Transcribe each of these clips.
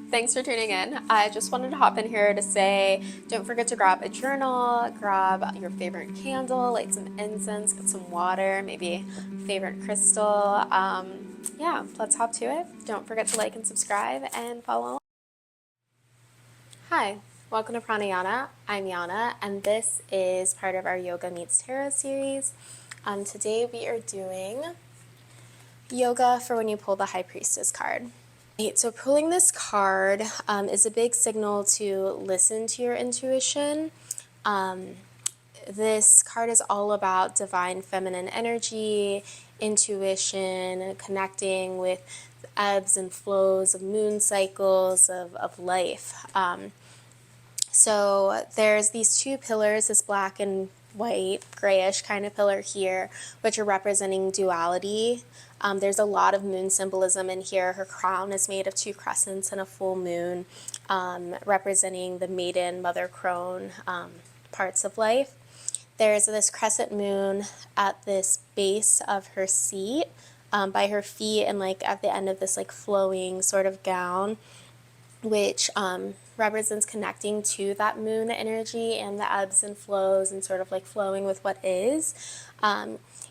Thanks for tuning in. I just wanted to hop in here to say don't forget to grab a journal, grab your favorite candle, light some incense, get some water, maybe favorite crystal. Yeah, let's hop to it. Don't forget to like and subscribe and follow along. Hi, welcome to Pranayana. I'm Yana, and this is part of our Yoga Meets Tarot series. Today we are doing yoga for when you pull the High Priestess card. So pulling this card is a big signal to listen to your intuition. This card is all about divine feminine energy, intuition, connecting with the ebbs and flows of moon cycles of life. So there's these two pillars, this black and white, grayish kind of pillar here, which are representing duality. There's a lot of moon symbolism in here. Her crown is made of two crescents and a full moon, representing the maiden, mother crone parts of life. There's this crescent moon at this base of her seat, by her feet, and like at the end of this like flowing sort of gown, which represents connecting to that moon energy and the ebbs and flows and sort of like flowing with what is.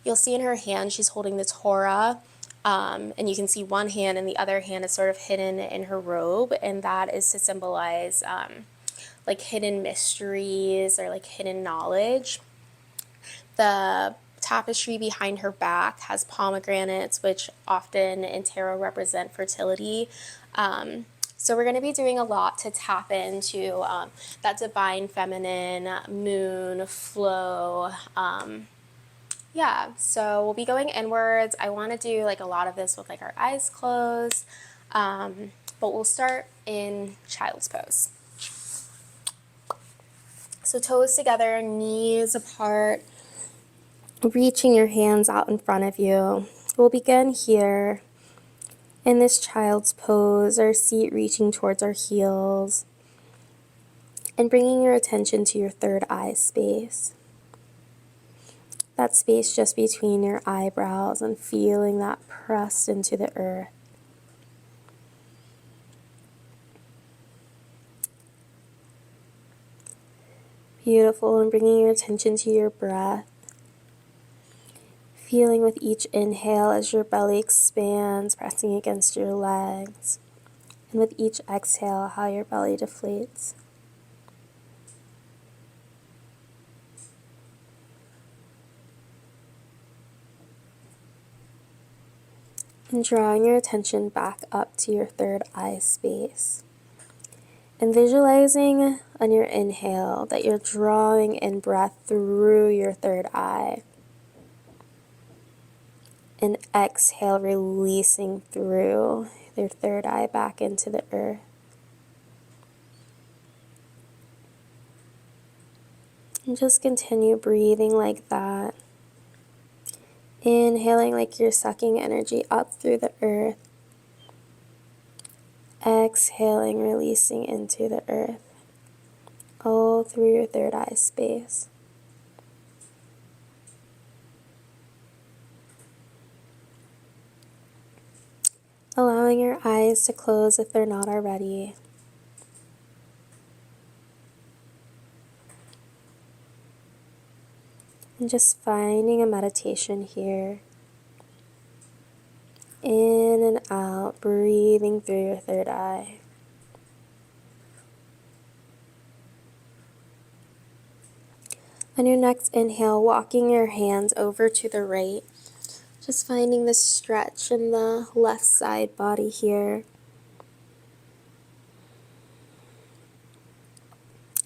You'll see in her hand she's holding the Torah, and you can see one hand and the other hand is sort of hidden in her robe, and that is to symbolize like hidden mysteries or like hidden knowledge. The tapestry behind her back has pomegranates, which often in tarot represent fertility. So we're going to be doing a lot to tap into that divine feminine moon flow. Yeah, so we'll be going inwards. I want to do like a lot of this with like our eyes closed, but we'll start in child's pose. So toes together, knees apart, reaching your hands out in front of you. We'll begin here in this child's pose, our seat reaching towards our heels, and bringing your attention to your third eye space. That space just between your eyebrows, and feeling that pressed into the earth. Beautiful, and bringing your attention to your breath. Feeling with each inhale as your belly expands, pressing against your legs. And with each exhale, how your belly deflates. And drawing your attention back up to your third eye space. And visualizing on your inhale that you're drawing in breath through your third eye. And exhale, releasing through your third eye back into the earth. And just continue breathing like that. Inhaling like you're sucking energy up through the earth. Exhaling, releasing into the earth. All through your third eye space. Allowing your eyes to close if they're not already. And just finding a meditation here. In and out, breathing through your third eye. On your next inhale, walking your hands over to the right. Just finding the stretch in the left side body here.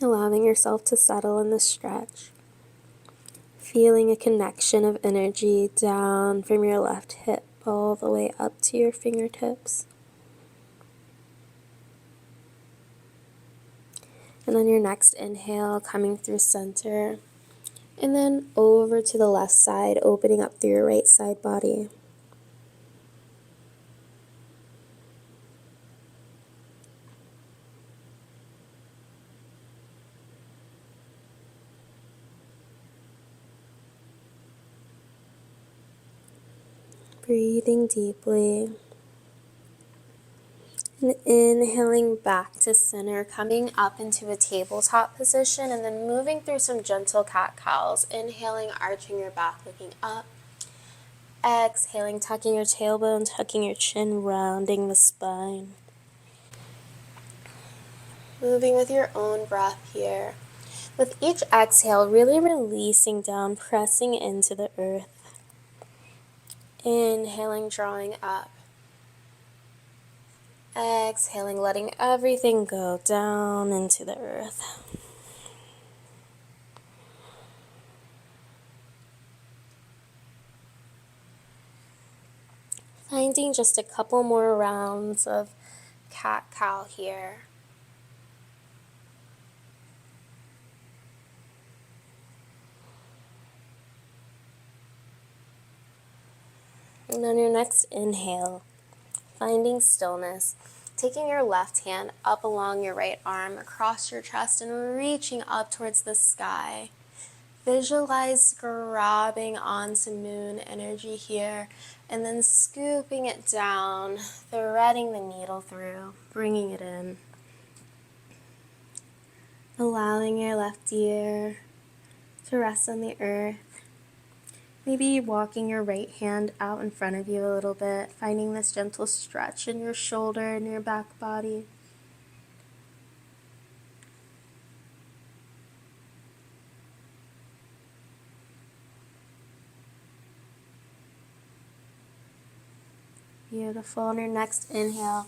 Allowing yourself to settle in the stretch. Feeling a connection of energy down from your left hip all the way up to your fingertips. And on your next inhale, coming through center. And then over to the left side, opening up through your right side body. Breathing deeply. And inhaling back to center, coming up into a tabletop position, and then moving through some gentle cat-cows. Inhaling, arching your back, looking up. Exhaling, tucking your tailbone, tucking your chin, rounding the spine. Moving with your own breath here. With each exhale, really releasing down, pressing into the earth. Inhaling, drawing up. Exhaling, letting everything go down into the earth. Finding just a couple more rounds of cat-cow here. And on your next inhale, finding stillness, taking your left hand up along your right arm, across your chest, and reaching up towards the sky. Visualize grabbing onto moon energy here, and then scooping it down, threading the needle through, bringing it in. Allowing your left ear to rest on the earth. Maybe walking your right hand out in front of you a little bit, finding this gentle stretch in your shoulder and your back body. Beautiful. On your next inhale,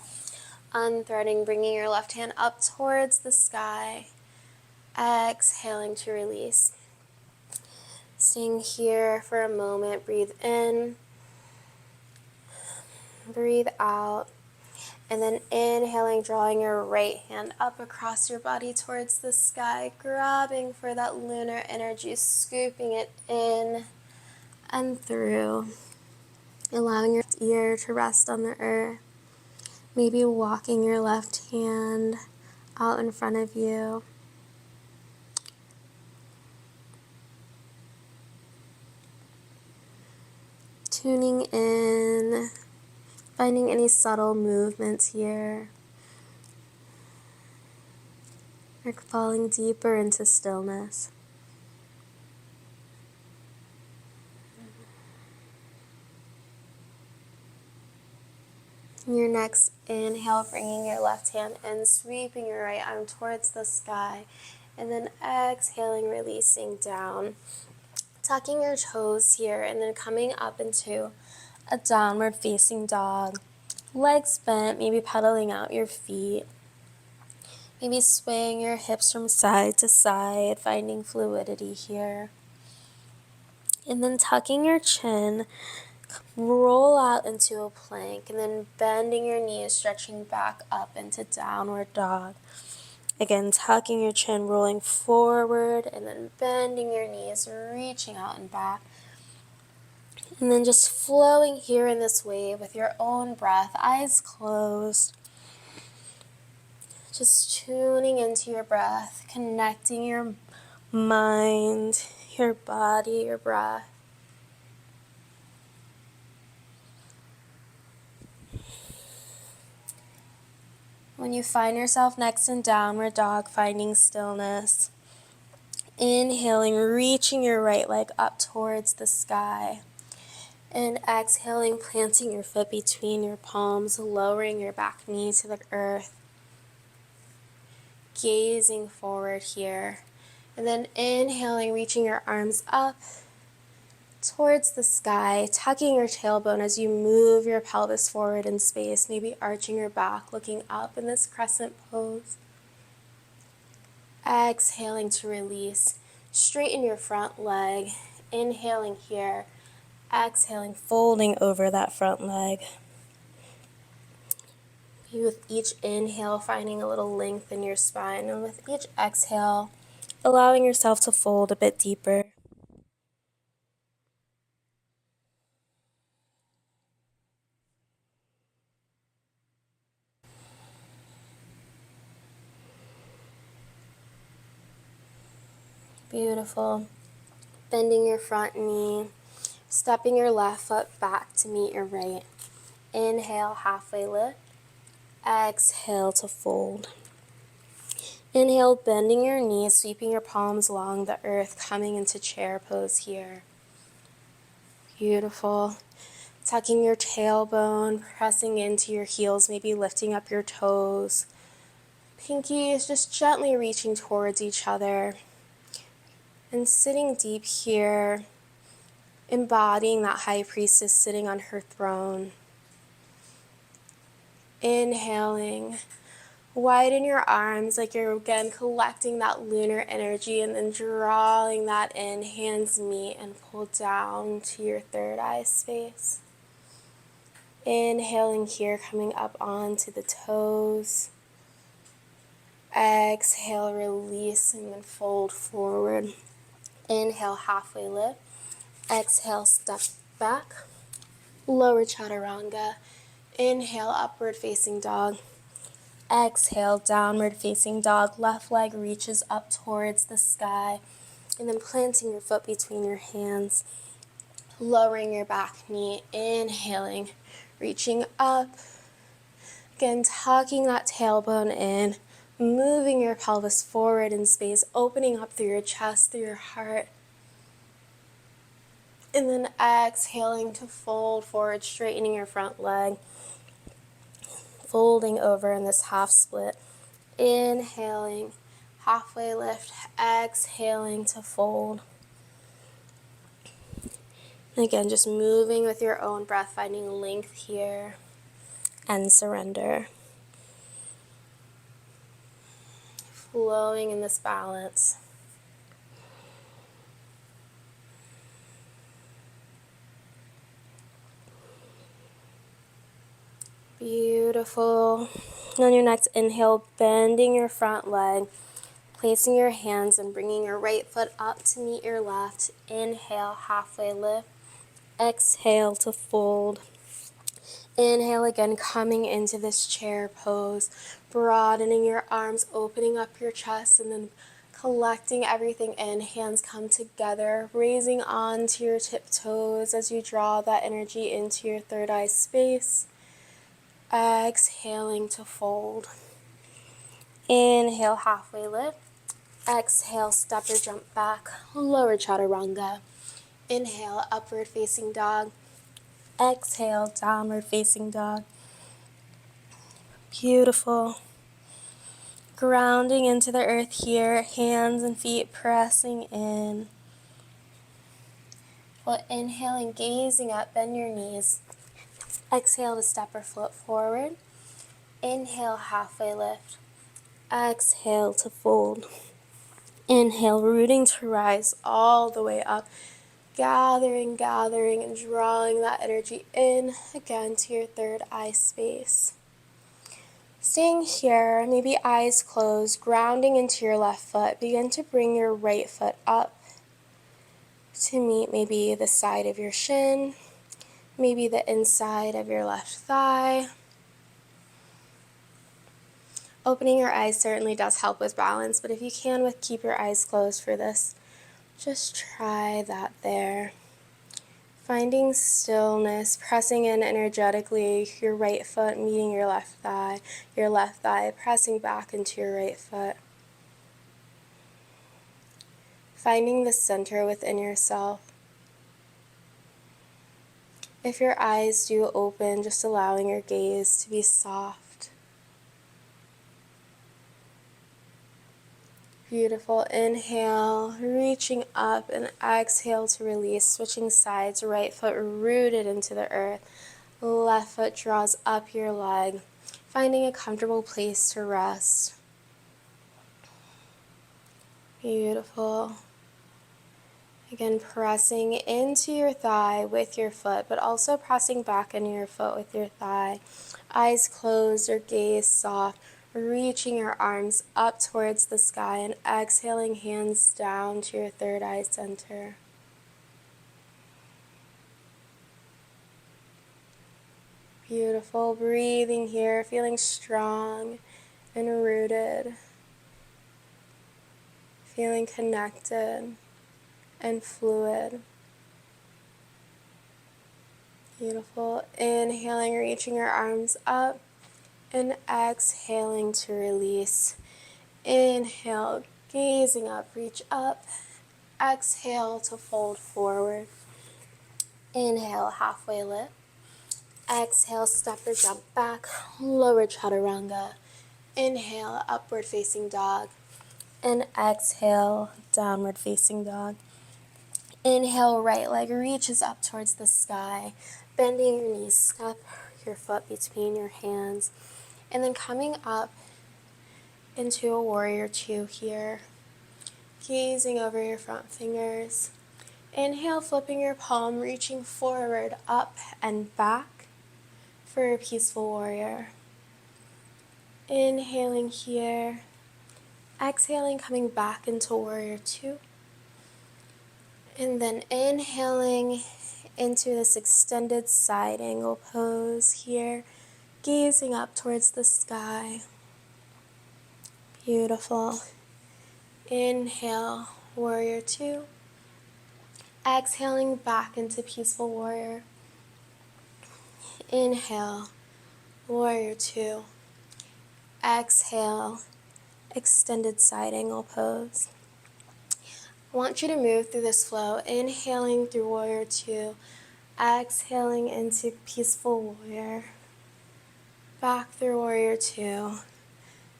unthreading, bringing your left hand up towards the sky. Exhaling to release. Staying here for a moment, breathe in, breathe out, and then inhaling, drawing your right hand up across your body towards the sky, grabbing for that lunar energy, scooping it in and through, allowing your ear to rest on the earth, maybe walking your left hand out in front of you. Tuning in, finding any subtle movements here, or falling deeper into stillness. Your next inhale, bringing your left hand in, sweeping your right arm towards the sky, and then exhaling, releasing down. Tucking your toes here, and then coming up into a downward facing dog. Legs bent, maybe pedaling out your feet. Maybe swaying your hips from side to side, finding fluidity here. And then tucking your chin, roll out into a plank, and then bending your knees, stretching back up into downward dog. Again, tucking your chin, rolling forward, and then bending your knees, reaching out and back. And then just flowing here in this wave with your own breath, eyes closed. Just tuning into your breath, connecting your mind, your body, your breath. When you find yourself next in downward dog, finding stillness. Inhaling, reaching your right leg up towards the sky. And exhaling, planting your foot between your palms, lowering your back knee to the earth. Gazing forward here. And then inhaling, reaching your arms up towards the sky, tucking your tailbone as you move your pelvis forward in space, maybe arching your back, looking up in this crescent pose. Exhaling to release. Straighten your front leg. Inhaling here. Exhaling, folding over that front leg. With each inhale, finding a little length in your spine, and with each exhale, allowing yourself to fold a bit deeper. Beautiful. Bending your front knee, stepping your left foot back to meet your right. Inhale, halfway lift. Exhale to fold. Inhale, bending your knees, sweeping your palms along the earth, coming into chair pose here. Beautiful. Tucking your tailbone, pressing into your heels, maybe lifting up your toes. Pinkies just gently reaching towards each other. And sitting deep here, embodying that high priestess sitting on her throne. Inhaling. Widen your arms like you're again collecting that lunar energy and then drawing that in. Hands meet and pull down to your third eye space. Inhaling here, coming up onto the toes. Exhale, release, and then fold forward. Inhale, halfway lift. Exhale, step back. Lower chaturanga. Inhale, upward facing dog. Exhale, downward facing dog. Left leg reaches up towards the sky. And then planting your foot between your hands. Lowering your back knee. Inhaling, reaching up. Again, tucking that tailbone in. Moving your pelvis forward in space. Opening up through your chest, through your heart. And then exhaling to fold forward, straightening your front leg. Folding over in this half split. Inhaling, halfway lift, exhaling to fold. Again, just moving with your own breath, finding length here, and surrender. Flowing in this balance. Beautiful. On your next inhale, bending your front leg, placing your hands and bringing your right foot up to meet your left. Inhale, halfway lift. Exhale to fold. Inhale again, coming into this chair pose, broadening your arms, opening up your chest, and then collecting everything in. Hands come together, raising onto your tiptoes as you draw that energy into your third eye space. Exhaling to fold. Inhale, halfway lift. Exhale, step or jump back, lower chaturanga. Inhale, upward facing dog. Exhale, downward facing dog. Beautiful. Grounding into the earth here, hands and feet pressing in. While inhaling, gazing up, bend your knees. Exhale to step or float forward. Inhale, halfway lift. Exhale to fold. Inhale, rooting to rise all the way up. Gathering, and drawing that energy in again to your third eye space. Staying here, maybe eyes closed, grounding into your left foot. Begin to bring your right foot up to meet maybe the side of your shin, maybe the inside of your left thigh. Opening your eyes certainly does help with balance, but if you can, keep your eyes closed for this. Just try that there. Finding stillness, pressing in energetically, your right foot meeting your left thigh pressing back into your right foot. Finding the center within yourself. If your eyes do open, just allowing your gaze to be soft. Beautiful. Inhale, reaching up, and exhale to release. Switching sides, right foot rooted into the earth. Left foot draws up your leg. Finding a comfortable place to rest. Beautiful. Again, pressing into your thigh with your foot, but also pressing back into your foot with your thigh. Eyes closed or gaze soft. Reaching your arms up towards the sky and exhaling, hands down to your third eye center. Beautiful. Breathing here, feeling strong and rooted. Feeling connected and fluid. Beautiful. Inhaling, reaching your arms up. And exhaling to release. Inhale, gazing up, reach up. Exhale to fold forward. Inhale, halfway lift. Exhale, step or jump back, lower chaturanga. Inhale, upward facing dog. And exhale, downward facing dog. Inhale, right leg reaches up towards the sky. Bending your knees, step your foot between your hands. And then coming up into a warrior two here. Gazing over your front fingers. Inhale, flipping your palm, reaching forward, up and back for a peaceful warrior. Inhaling here. Exhaling, coming back into warrior two. And then inhaling into this extended side angle pose here. Gazing up towards the sky. Beautiful. Inhale, warrior two. Exhaling back into peaceful warrior. Inhale, warrior two. Exhale, extended side angle pose. I want you to move through this flow, inhaling through warrior two, exhaling into peaceful warrior, back through warrior two,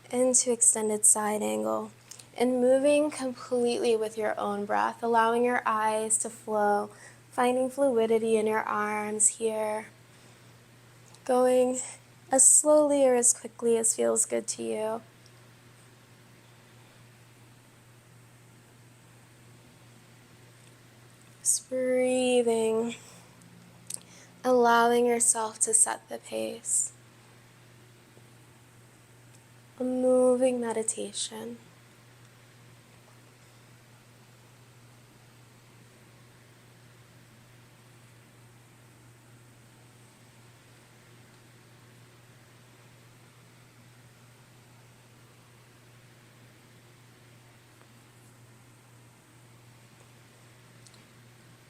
into extended side angle, and moving completely with your own breath, allowing your eyes to flow, finding fluidity in your arms here, going as slowly or as quickly as feels good to you. Just breathing, allowing yourself to set the pace. A moving meditation.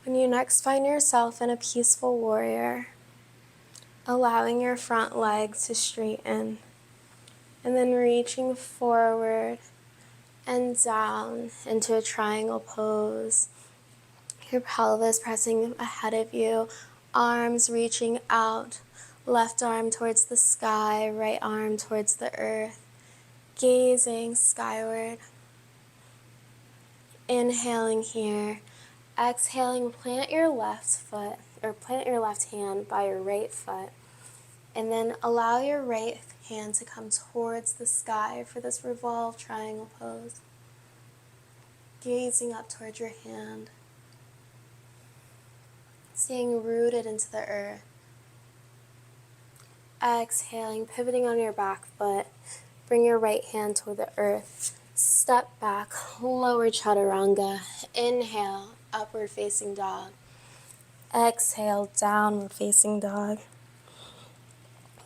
When you next find yourself in a peaceful warrior, allowing your front leg to straighten, and then reaching forward and down into a triangle pose. Your pelvis pressing ahead of you, arms reaching out, left arm towards the sky, right arm towards the earth, gazing skyward. Inhaling here. Exhaling, plant your left foot, or plant your left hand by your right foot, and then allow your right hand to come towards the sky for this revolved triangle pose. Gazing up towards your hand, staying rooted into the earth. Exhaling, pivoting on your back foot, bring your right hand toward the earth. Step back, lower chaturanga. Inhale, upward facing dog. Exhale, downward facing dog.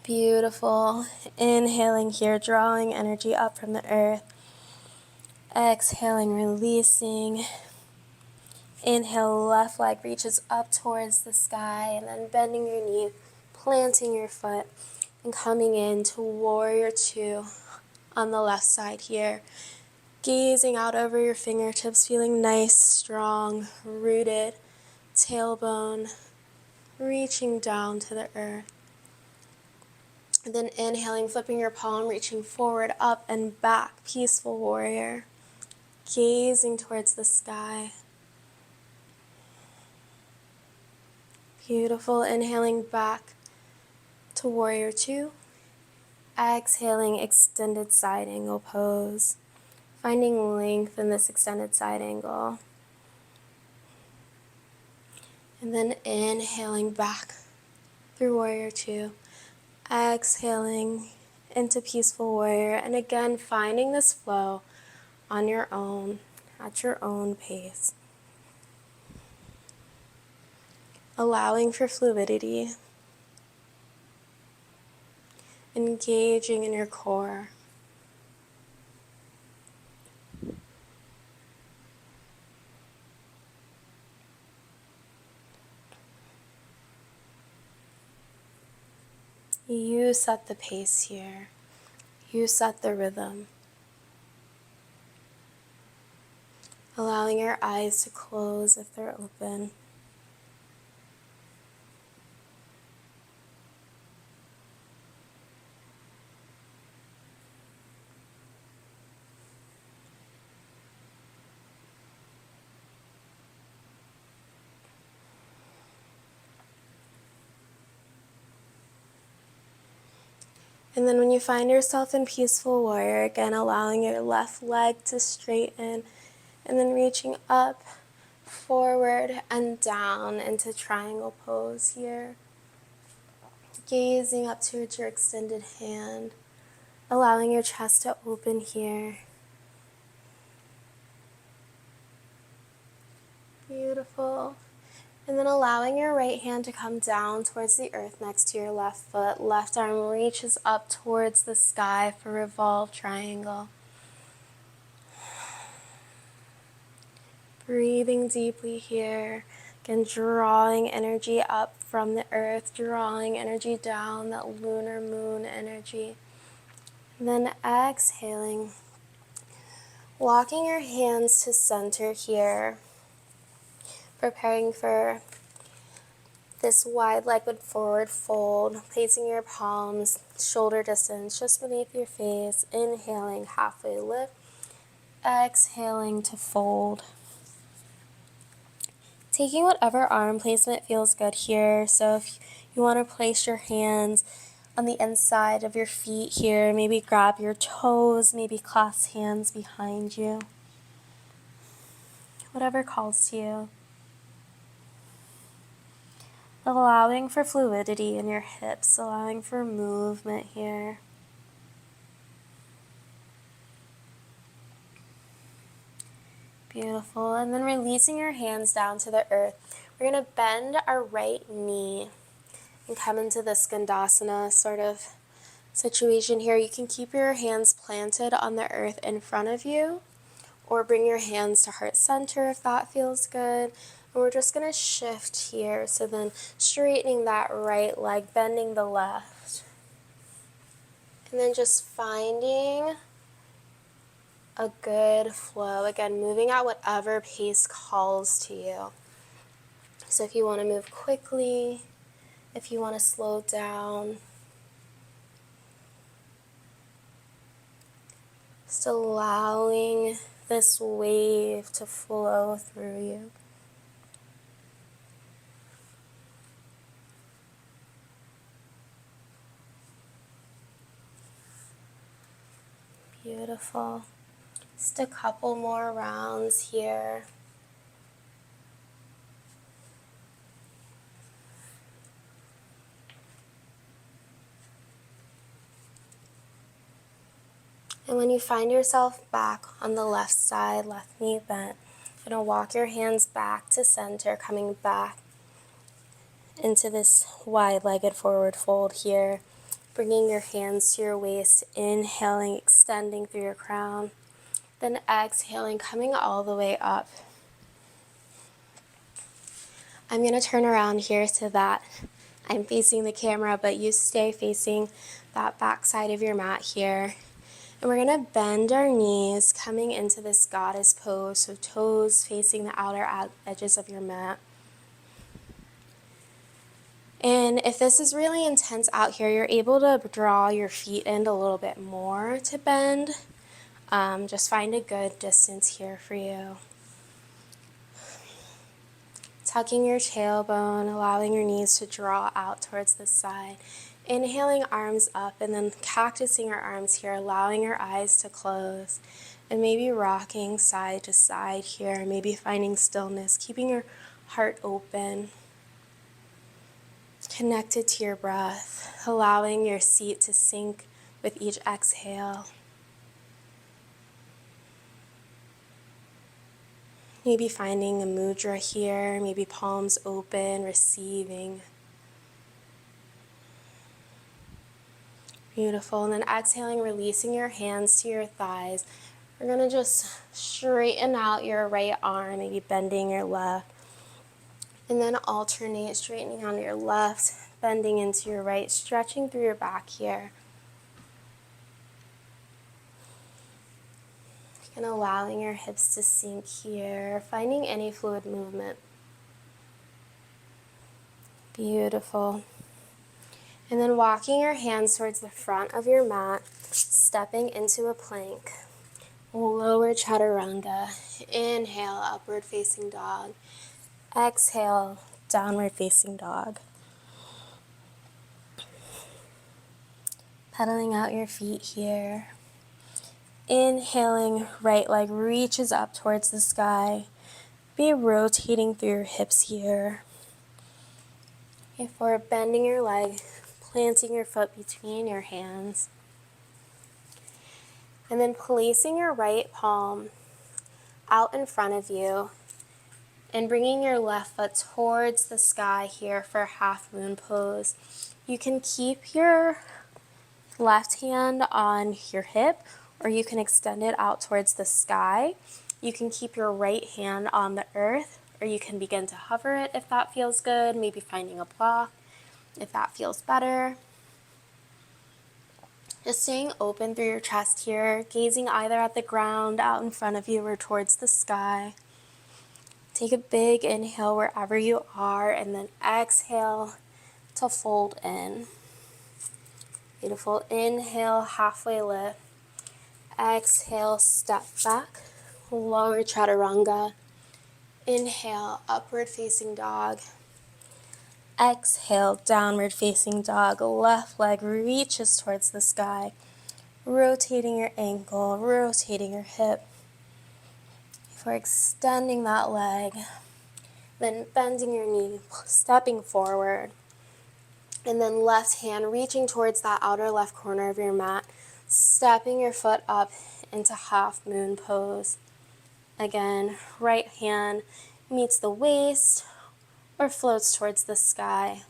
Beautiful. Inhaling here, drawing energy up from the earth. Exhaling, releasing. Inhale, left leg reaches up towards the sky, and then bending your knee, planting your foot, and coming into warrior two on the left side here. Gazing out over your fingertips, feeling nice, strong, rooted, tailbone, reaching down to the earth. And then inhaling, flipping your palm, reaching forward, up and back, peaceful warrior. Gazing towards the sky. Beautiful. Inhaling back to warrior two. Exhaling, extended side angle pose. Finding length in this extended side angle. And then inhaling back through warrior two. Exhaling into peaceful warrior. And again, finding this flow on your own, at your own pace. Allowing for fluidity. Engaging in your core. You set the pace here. You set the rhythm. Allowing your eyes to close if they're open. And then when you find yourself in peaceful warrior, again allowing your left leg to straighten and then reaching up, forward, and down into triangle pose here. Gazing up towards your extended hand, allowing your chest to open here. Beautiful. And then allowing your right hand to come down towards the earth next to your left foot. Left arm reaches up towards the sky for revolve triangle. Breathing deeply here. Again, drawing energy up from the earth, drawing energy down, that lunar moon energy. And then exhaling. Walking your hands to center here. Preparing for this wide-legged forward fold, placing your palms shoulder distance just beneath your face, inhaling halfway lift, exhaling to fold. Taking whatever arm placement feels good here, so if you want to place your hands on the inside of your feet here, maybe grab your toes, maybe clasp hands behind you, whatever calls to you. Allowing for fluidity in your hips, allowing for movement here. Beautiful. And then releasing your hands down to the earth. We're going to bend our right knee and come into the Skandasana sort of situation here. You can keep your hands planted on the earth in front of you, or bring your hands to heart center if that feels good. And we're just going to shift here. So then straightening that right leg, bending the left. And then just finding a good flow. Again, moving at whatever pace calls to you. So if you want to move quickly, if you want to slow down, just allowing this wave to flow through you. Beautiful. Just a couple more rounds here. And when you find yourself back on the left side, left knee bent, you're going to walk your hands back to center, coming back into this wide-legged forward fold here. Bringing your hands to your waist, inhaling, extending through your crown. Then exhaling, coming all the way up. I'm going to turn around here so that I'm facing the camera, but you stay facing that back side of your mat here. And we're going to bend our knees, coming into this goddess pose, so toes facing the outer edges of your mat. And if this is really intense out here, you're able to draw your feet in a little bit more to bend. Just find a good distance here for you. Tucking your tailbone, allowing your knees to draw out towards the side. Inhaling, arms up, and then cactusing your arms here, allowing your eyes to close. And maybe rocking side to side here, maybe finding stillness, keeping your heart open, connected to your breath, allowing your seat to sink with each exhale. Maybe finding a mudra here, maybe palms open, receiving. Beautiful. And then exhaling, releasing your hands to your thighs. We're going to just straighten out your right arm, maybe bending your left. And then alternate, straightening on your left, bending into your right, stretching through your back here. And allowing your hips to sink here, finding any fluid movement. Beautiful. And then walking your hands towards the front of your mat, stepping into a plank. Lower chaturanga. Inhale, upward facing dog. Exhale, downward facing dog. Pedaling out your feet here. Inhaling, right leg reaches up towards the sky. Be rotating through your hips here. Before bending your leg, planting your foot between your hands. And then placing your right palm out in front of you and bringing your left foot towards the sky here for half moon pose. You can keep your left hand on your hip, or you can extend it out towards the sky. You can keep your right hand on the earth, or you can begin to hover it if that feels good, maybe finding a block if that feels better. Just staying open through your chest here, gazing either at the ground out in front of you or towards the sky. Take a big inhale wherever you are, and then exhale to fold in. Beautiful. Inhale, halfway lift. Exhale, step back. Lower chaturanga. Inhale, upward facing dog. Exhale, downward facing dog. Left leg reaches towards the sky. Rotating your ankle, rotating your hip. Before extending that leg, then bending your knee, stepping forward. And then left hand reaching towards that outer left corner of your mat, stepping your foot up into half moon pose. Again, right hand meets the waist or floats towards the sky.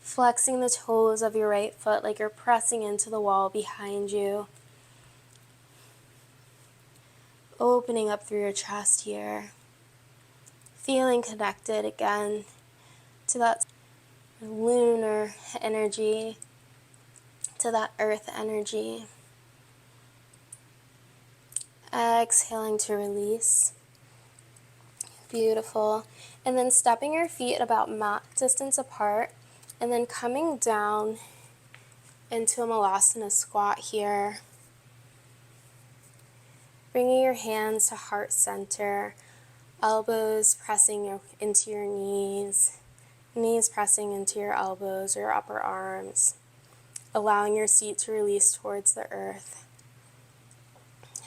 Flexing the toes of your right foot like you're pressing into the wall behind you. Opening up through your chest here. Feeling connected again to that lunar energy, to that earth energy. Exhaling to release. Beautiful. And then stepping your feet about mat distance apart, and then coming down into a malasana squat here. Bringing your hands to heart center, elbows pressing into your knees, knees pressing into your elbows or your upper arms, allowing your seat to release towards the earth.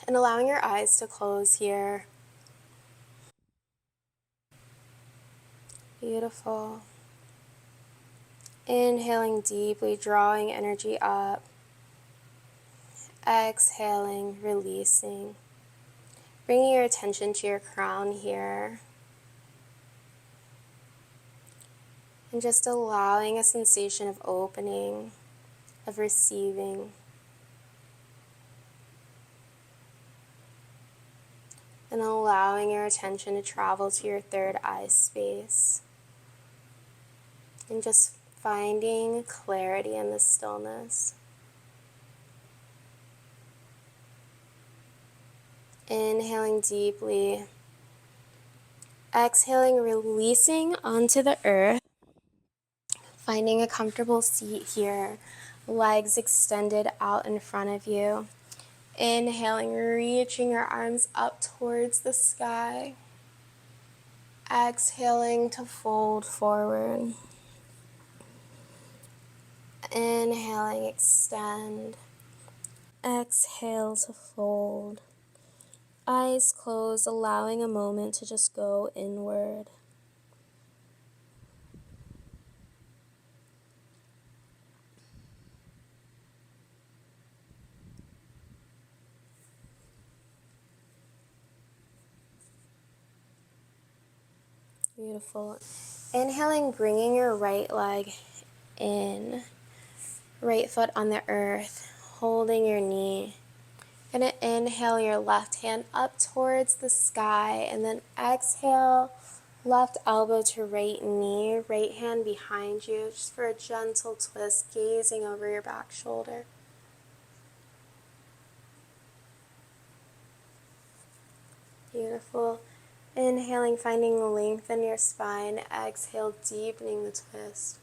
And allowing your eyes to close here. Beautiful. Inhaling deeply, drawing energy up. Exhaling, releasing. Bringing your attention to your crown here. And just allowing a sensation of opening, of receiving. And allowing your attention to travel to your third eye space. And just finding clarity in the stillness. Inhaling deeply. Exhaling, releasing onto the earth. Finding a comfortable seat here. Legs extended out in front of you. Inhaling, reaching your arms up towards the sky. Exhaling to fold forward. Inhaling, extend. Exhale to fold. Eyes closed, allowing a moment to just go inward. Beautiful. Inhaling, bringing your right leg in. Right foot on the earth, holding your knee. Gonna inhale your left hand up towards the sky, and then exhale, Left elbow to right knee, right hand behind you, just for a gentle twist, gazing over your back shoulder. Beautiful. Inhaling, finding length in your spine. Exhale, deepening the twist.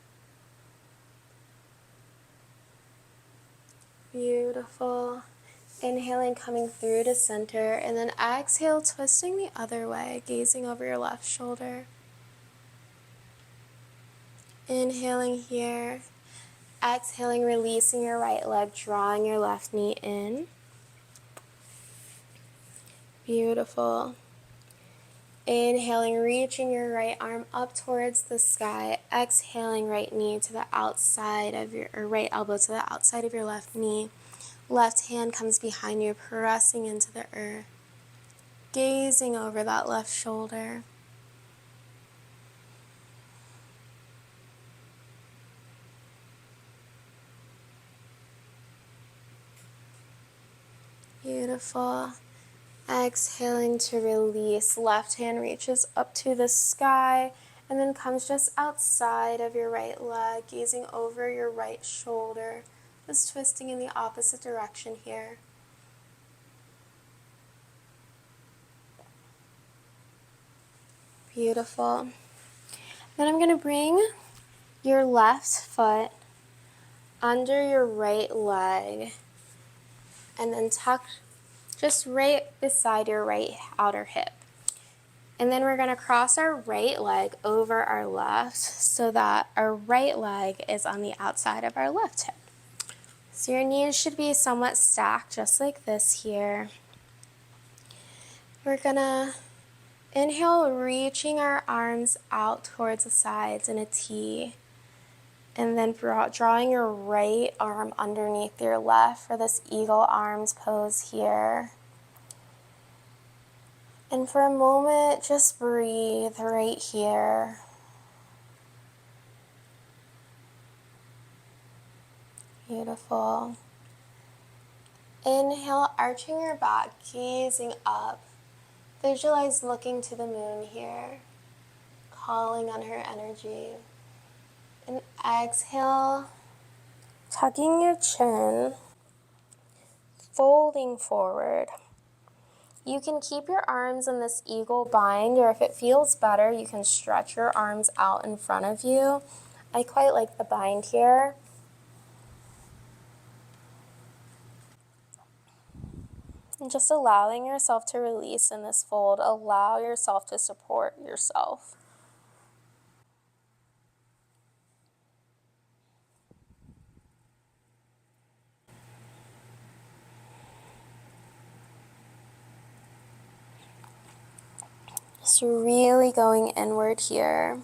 Beautiful. Inhaling, coming through to center, and then exhale, twisting the other way, gazing over your left shoulder. Inhaling here. Exhaling, releasing your right leg, drawing your left knee in. Beautiful. Inhaling, reaching your right arm up towards the sky. Exhaling, right knee to the outside of your, or right elbow to the outside of your left knee. Left hand comes behind you, pressing into the earth. Gazing over that left shoulder. Beautiful. Exhaling to release. Left hand reaches up to the sky and then comes just outside of your right leg, gazing over your right shoulder. Just twisting in the opposite direction here. Beautiful. Then I'm going to bring your left foot under your right leg and then tuck just right beside your right outer hip. And then we're going to cross our right leg over our left so that our right leg is on the outside of our left hip. So your knees should be somewhat stacked, just like this here. We're going to inhale, reaching our arms out towards the sides in a T. And then drawing your right arm underneath your left for this eagle arms pose here. And for a moment, just breathe right here. Beautiful. Inhale, arching your back, gazing up. Visualize looking to the moon here, calling on her energy. And exhale, tucking your chin, folding forward. You can keep your arms in this eagle bind, or if it feels better, you can stretch your arms out in front of you. I quite like the bind here. And just allowing yourself to release in this fold. Allow yourself to support yourself. Just really going inward here.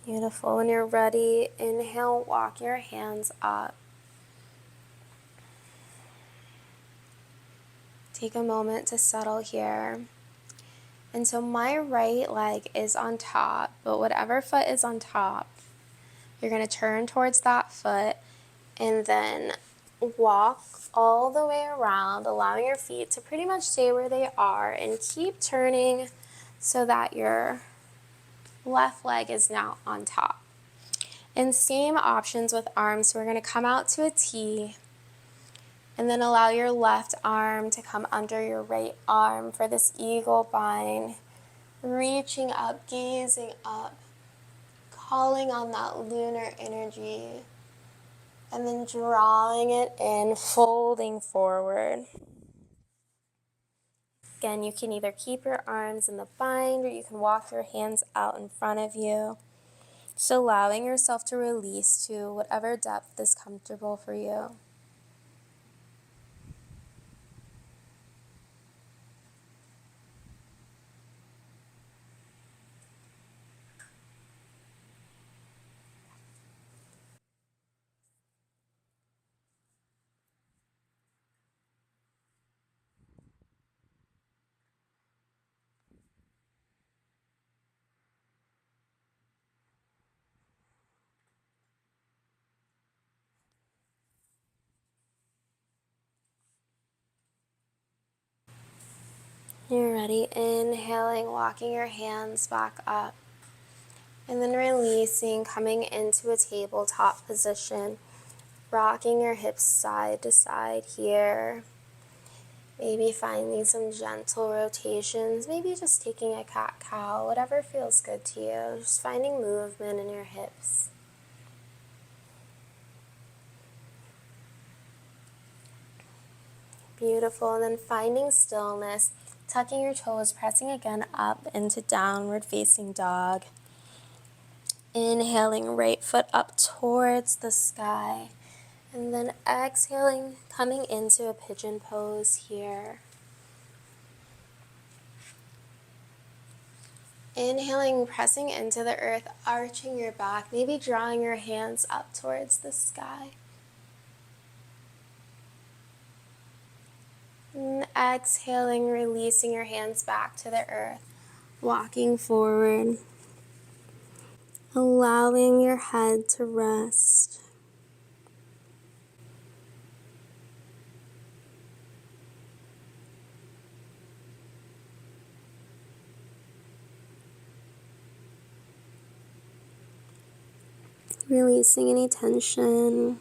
Beautiful. When you're ready, inhale, walk your hands up. Take a moment to settle here. And so my right leg is on top, but whatever foot is on top, you're going to turn towards that foot and then walk all the way around, allowing your feet to pretty much stay where they are, and keep turning so that your left leg is now on top. And same options with arms. So we're going to come out to a T and then allow your left arm to come under your right arm for this eagle bind. Reaching up, gazing up, calling on that lunar energy, and then drawing it in, folding forward. Again, you can either keep your arms in the bind or you can walk your hands out in front of you. Just allowing yourself to release to whatever depth is comfortable for you. You're ready. Inhaling, walking your hands back up. And then releasing, coming into a tabletop position. Rocking your hips side to side here. Maybe finding some gentle rotations. Maybe just taking a cat-cow. Whatever feels good to you. Just finding movement in your hips. Beautiful. And then finding stillness. Tucking your toes, pressing again up into downward facing dog. Inhaling, right foot up towards the sky. And then exhaling, coming into a pigeon pose here. Inhaling, pressing into the earth, arching your back, maybe drawing your hands up towards the sky. And exhaling, releasing your hands back to the earth, walking forward, allowing your head to rest. Releasing any tension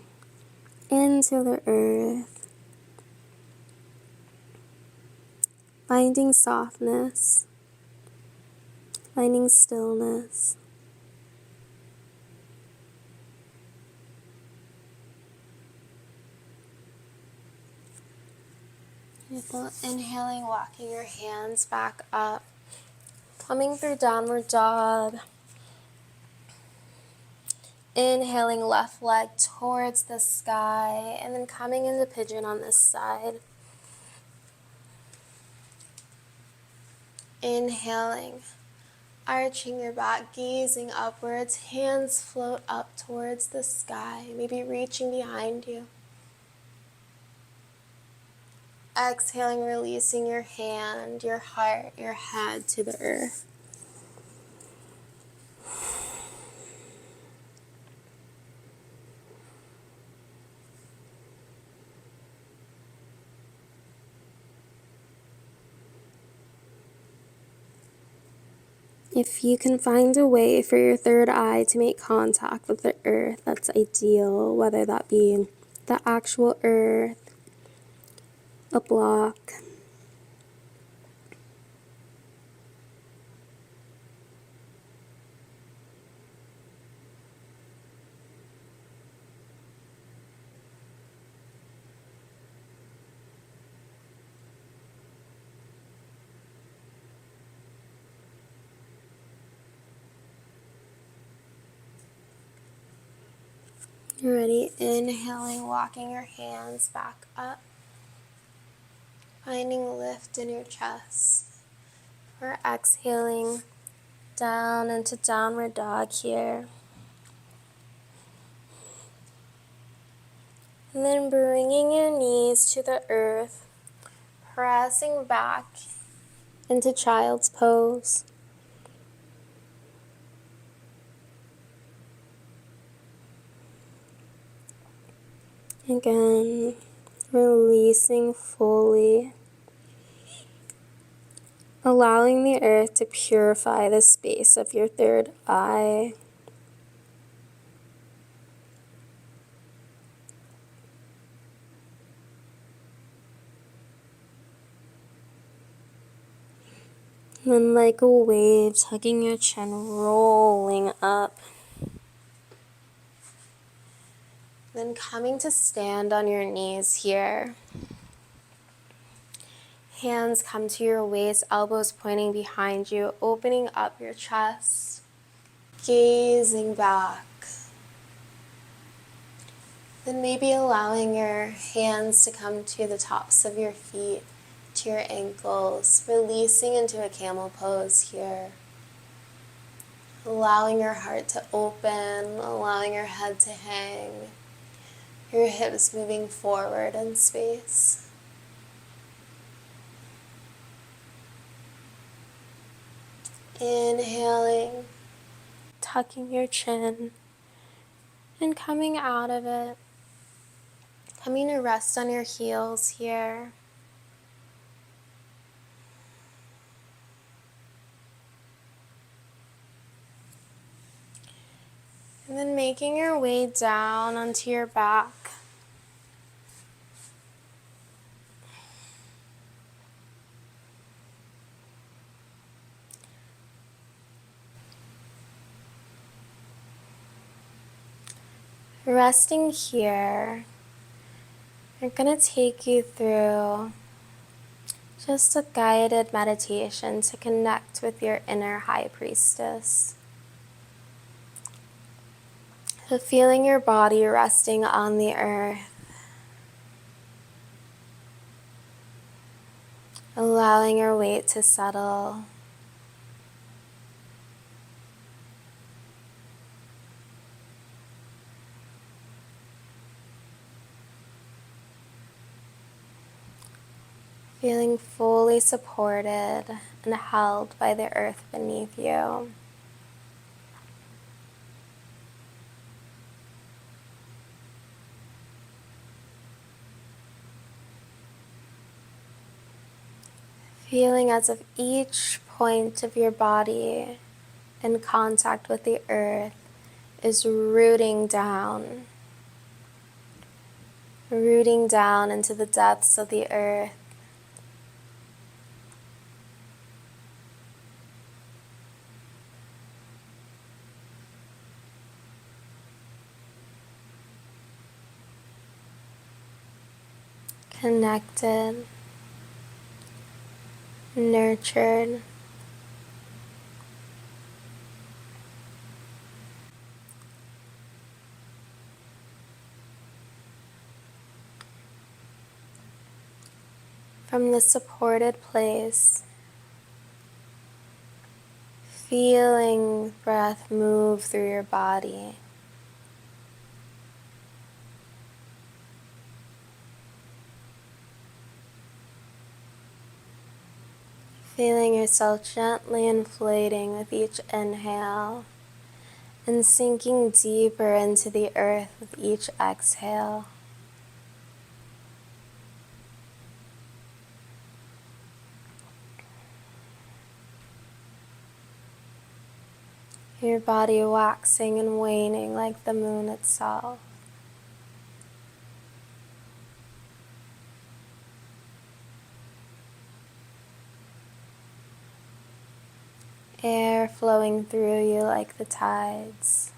into the earth. Finding softness, finding stillness. Beautiful. Inhaling, walking your hands back up, coming through downward dog. Inhaling, left leg towards the sky, and then coming into pigeon on this side. Inhaling, arching your back, gazing upwards, hands float up towards the sky, maybe reaching behind you. Exhaling, releasing your hand, your heart, your head to the earth. If you can find a way for your third eye to make contact with the earth, that's ideal, whether that be the actual earth, a block. You're ready. Inhaling, walking your hands back up. Finding lift in your chest. We're exhaling down into downward dog here. And then bringing your knees to the earth. Pressing back into child's pose. Again, releasing fully. Allowing the earth to purify the space of your third eye. And then like a wave, tugging your chin, rolling up. Then coming to stand on your knees here. Hands come to your waist, elbows pointing behind you, opening up your chest. Gazing back. Then maybe allowing your hands to come to the tops of your feet, to your ankles, releasing into a camel pose here. Allowing your heart to open, allowing your head to hang, your hips moving forward in space. Inhaling, tucking your chin, and coming out of it. Coming to rest on your heels here. And then making your way down onto your back. Resting here, I'm going to take you through just a guided meditation to connect with your inner High Priestess. So feeling your body resting on the earth, allowing your weight to settle. Feeling fully supported and held by the earth beneath you. Feeling as if each point of your body in contact with the earth is rooting down into the depths of the earth. Connected, nurtured, from the supported place, feeling breath move through your body. Feeling yourself gently inflating with each inhale and sinking deeper into the earth with each exhale. Your body waxing and waning like the moon itself. Air flowing through you like the tides.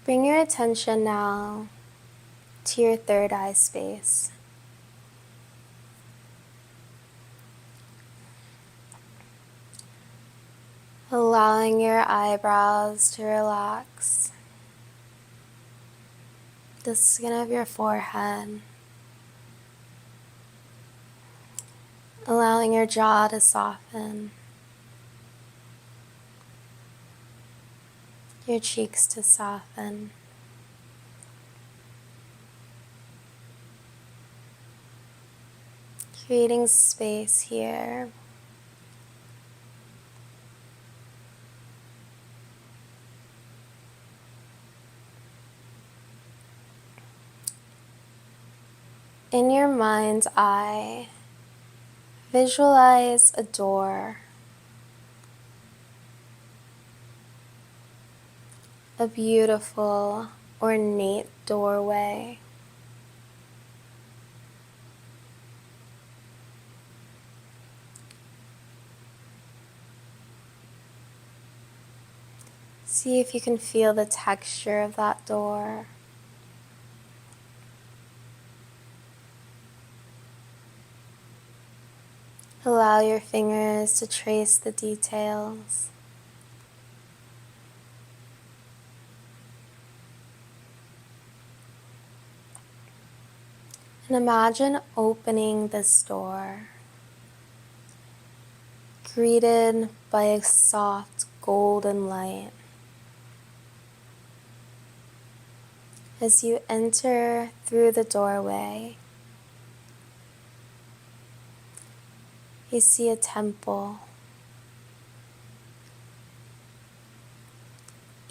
Bring your attention now to your third eye space. Allowing your eyebrows to relax, the skin of your forehead, allowing your jaw to soften, your cheeks to soften. Creating space here. In your mind's eye, visualize a door, a beautiful, ornate doorway. See if you can feel the texture of that door. Allow your fingers to trace the details. And imagine opening this door, greeted by a soft golden light. As you enter through the doorway, you see a temple.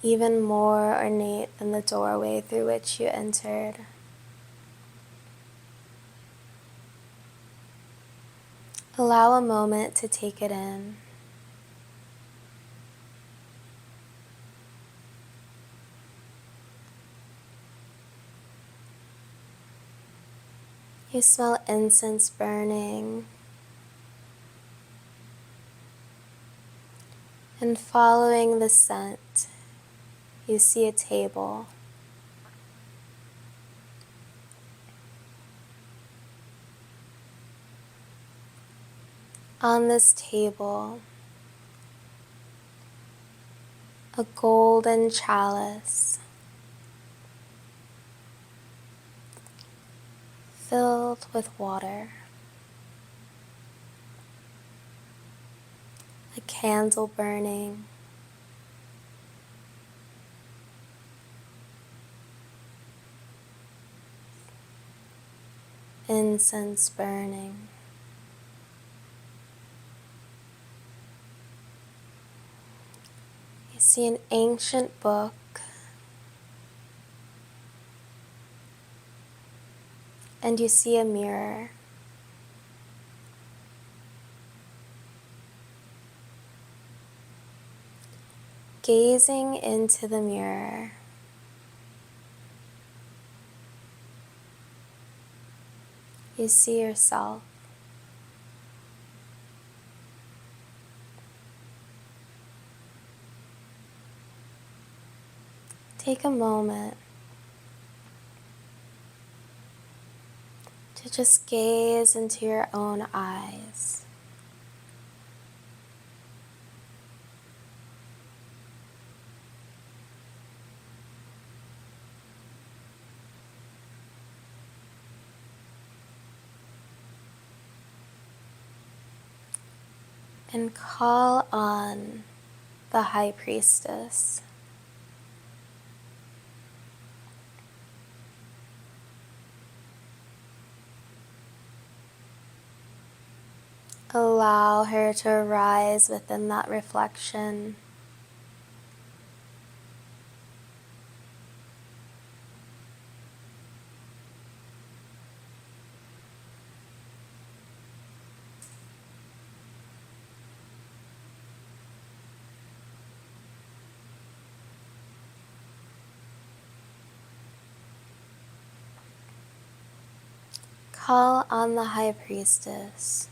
even more ornate than the doorway through which you entered. Allow a moment to take it in. You smell incense burning, and following the scent, you see a table. On this table, a golden chalice filled with water, a candle burning, incense burning. You see an ancient book, and you see a mirror. Gazing into the mirror, you see yourself. Take a moment to just gaze into your own eyes. And call on the High Priestess. Allow her to arise within that reflection. Call on the High Priestess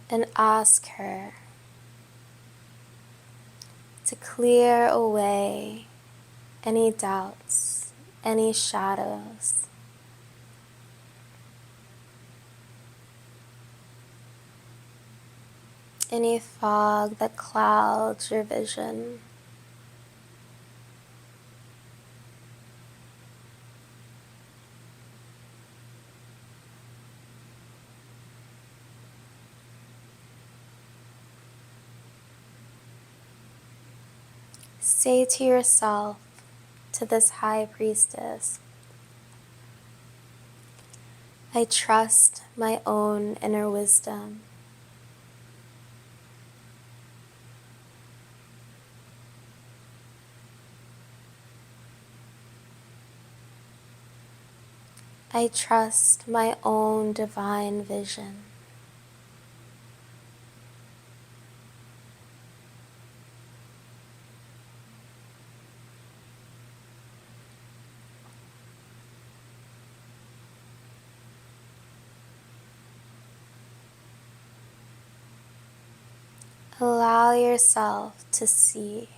and ask her to clear away any doubts, any shadows, any fog that clouds your vision. Say to yourself, to this High Priestess, I trust my own inner wisdom. I trust my own divine vision. Allow yourself to see.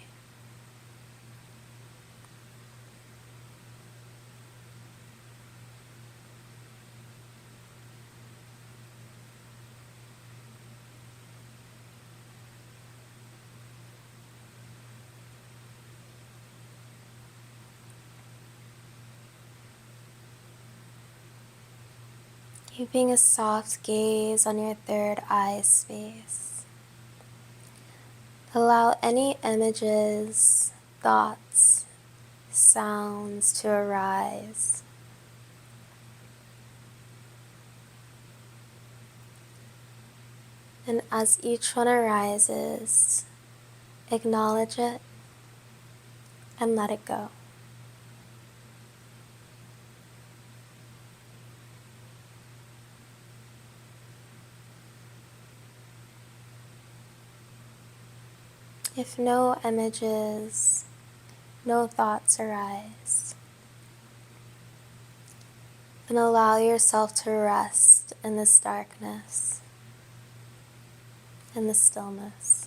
Keeping a soft gaze on your third eye space. Allow any images, thoughts, sounds to arise. And as each one arises, acknowledge it, and let it go. If no images, no thoughts arise, then allow yourself to rest in this darkness, in the stillness.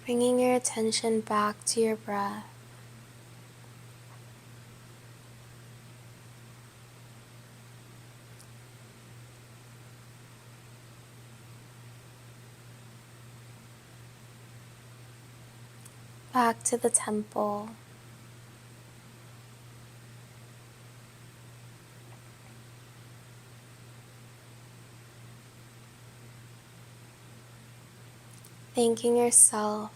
Bringing your attention back to your breath. Back to the temple. Thanking yourself,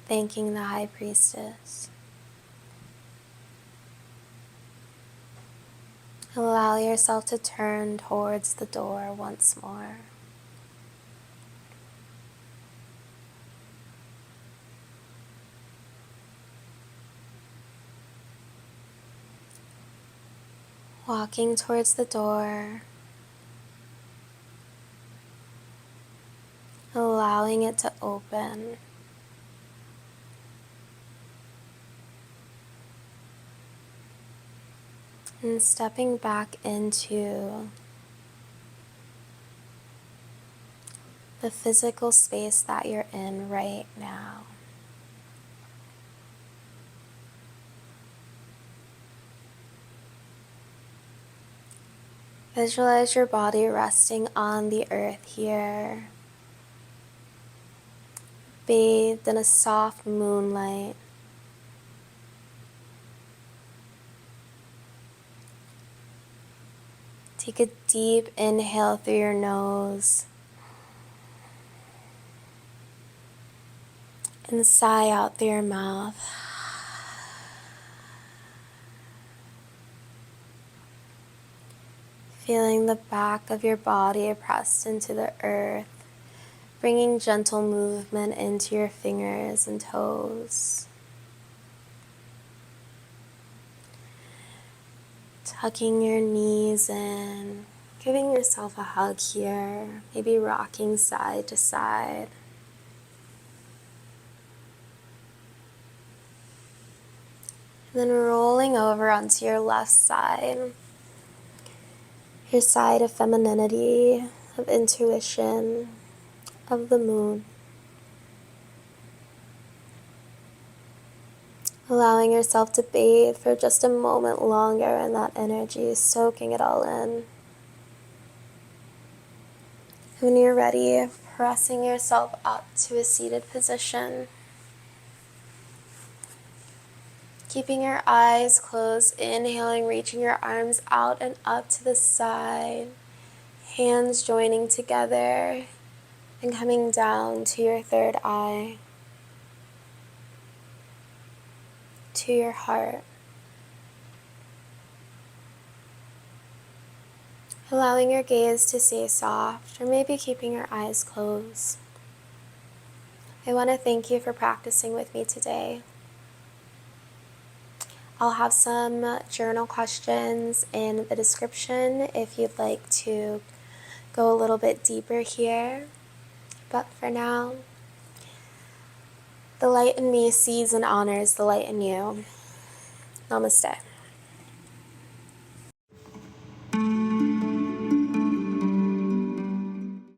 thanking the High Priestess. Allow yourself to turn towards the door once more. Walking towards the door, allowing it to open. And stepping back into the physical space that you're in right now. Visualize your body resting on the earth here, bathed in a soft moonlight. Take a deep inhale through your nose and sigh out through your mouth. Feeling the back of your body pressed into the earth, bringing gentle movement into your fingers and toes. Tucking your knees in, giving yourself a hug here, maybe rocking side to side. And then rolling over onto your left side, your side of femininity, of intuition, of the moon. Allowing yourself to bathe for just a moment longer in that energy, soaking it all in. When you're ready, pressing yourself up to a seated position. Keeping your eyes closed, inhaling, reaching your arms out and up to the side. Hands joining together and coming down to your third eye, to your heart. Allowing your gaze to stay soft, or maybe keeping your eyes closed. I want to thank you for practicing with me today. I'll have some journal questions in the description if you'd like to go a little bit deeper here. But for now, the light in me sees and honors the light in you. Namaste.